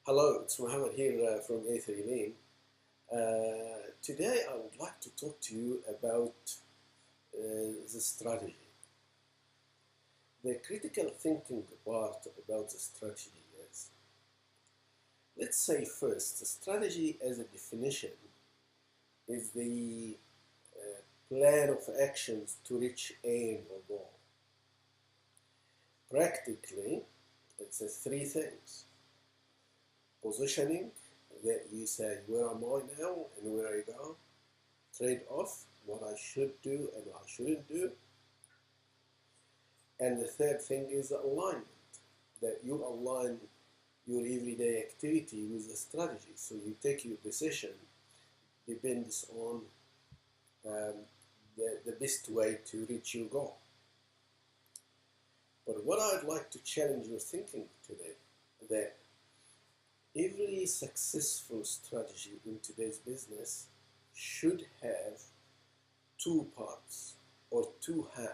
Hello, it's Mohammed here from A3 Lane. Today I would like to talk to you about the strategy. The critical thinking part about the strategy is, let's say first, the strategy as a definition is the plan of actions to reach aim or goal. Practically, it's three things. Positioning, that you say, where am I now and where I go? Trade off, what I should do and what I shouldn't do. And the third thing is alignment, that you align your everyday activity with the strategy. So you take your decision depends on the best way to reach your goal. But what I'd like to challenge your thinking today, that every successful strategy in today's business should have two parts or two halves.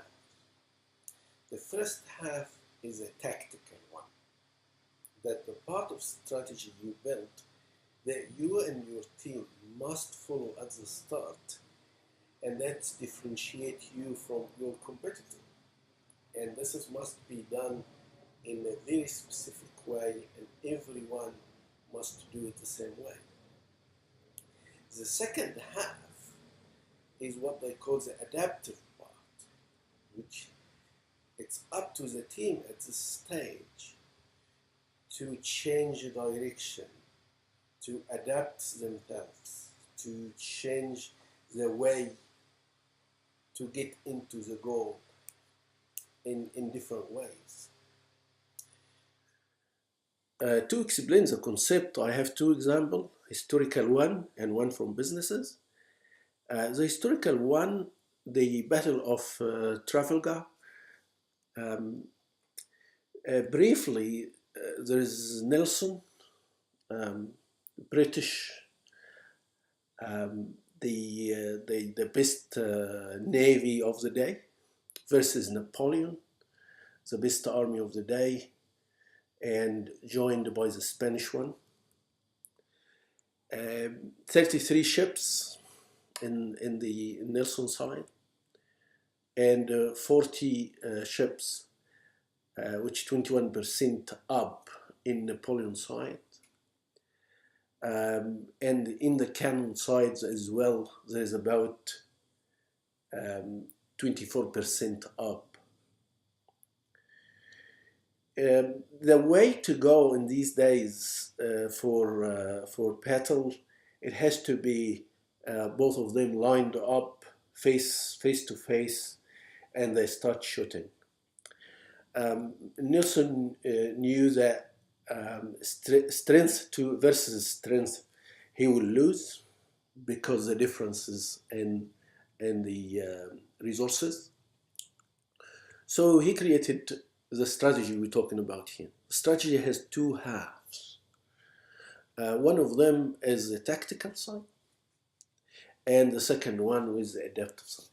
The first half is a tactical one, that the part of strategy you built that you and your team must follow at the start, and that differentiate you from your competitor. And this must be done in a very specific way, and everyone must do it the same way. The second half is what they call the adaptive part, which it's up to the team at this stage to change direction, to adapt themselves, to change the way to get into the goal in different ways. To explain the concept, I have two examples, historical one and one from businesses. The historical one, the Battle of Trafalgar. Um, Briefly, there is Nelson, um, British, the best navy of the day, versus Napoleon, the best army of the day, and joined by the Spanish one. 33 ships in the Nelson side, and 40 ships, which 21% up in Napoleon side. And in the cannon sides as well, there's about 24% up. The way to go in these days for battle, it has to be both of them lined up face to face, and they start shooting. Nelson knew that strength versus strength, he will lose because the differences in the resources. So he created the strategy we're talking about here. The strategy has two halves. One of them is the tactical side, and the second one is the adaptive side.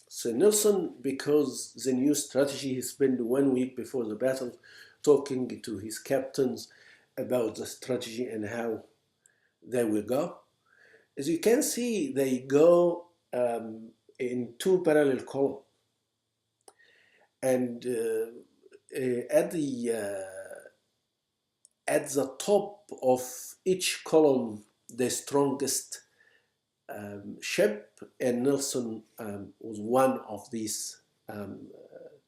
So Nelson, because the new strategy, he spent 1 week before the battle talking to his captains about the strategy and how they will go. As you can see, they go in two parallel columns. And at the top of each column, the strongest ship, and Nelson was one of these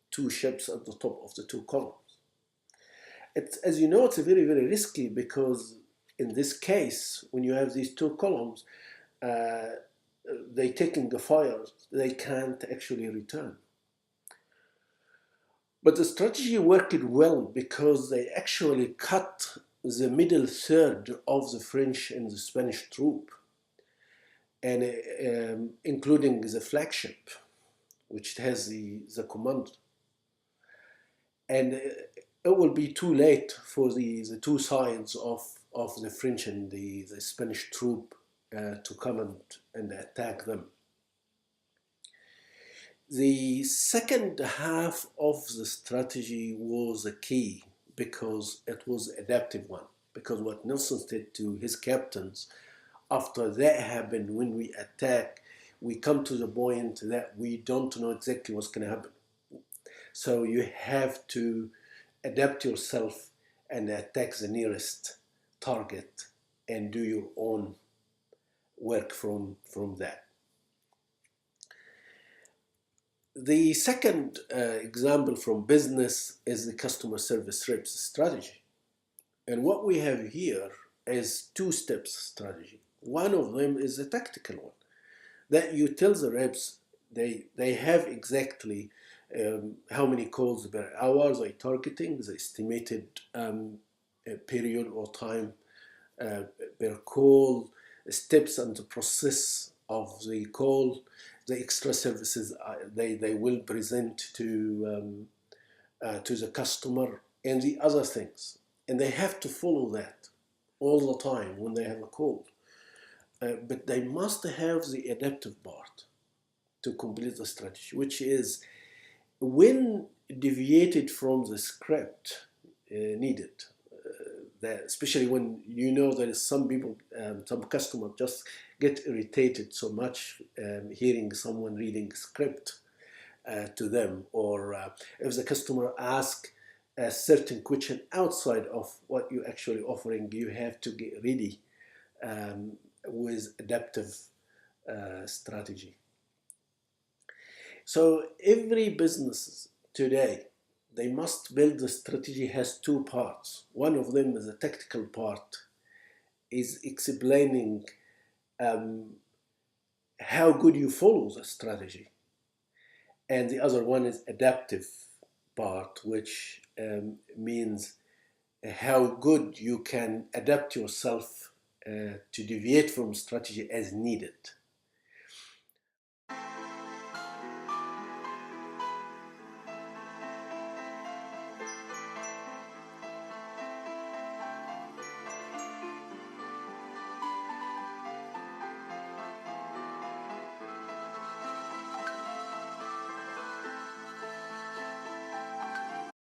two ships at the top of the two columns. As you know, it's very, very risky, because in this case, when you have these two columns, they taking the fire, they can't actually return. But the strategy worked well, because they actually cut the middle third of the French and the Spanish troop, and including the flagship, which has the command. And it will be too late for the two sides of the French and the Spanish troop to come and attack them. The second half of the strategy was a key, because it was an adaptive one. because what Nelson said to his captains, after that happened, when we attack, we come to the point that we don't know exactly what's going to happen. So you have to adapt yourself and attack the nearest target and do your own work from that. The second example from business is the customer service reps strategy. And what we have here is two steps strategy. One of them is a tactical one, that you tell the reps they have exactly how many calls per hour they're targeting, the estimated period or time per call, steps and the process of the call, the extra services they will present to the customer, and the other things. And they have to follow that all the time when they have a call. But they must have the adaptive part to complete the strategy, which is when deviated from the script needed, that especially when you know that some people, some customers just get irritated so much hearing someone reading script to them, or if the customer asks a certain question outside of what you're actually offering, you have to get ready with adaptive strategy. So every business today, they must build the strategy has two parts. One of them is a tactical part, is explaining how good you follow the strategy. And the other one is adaptive part, which means how good you can adapt yourself to deviate from strategy as needed.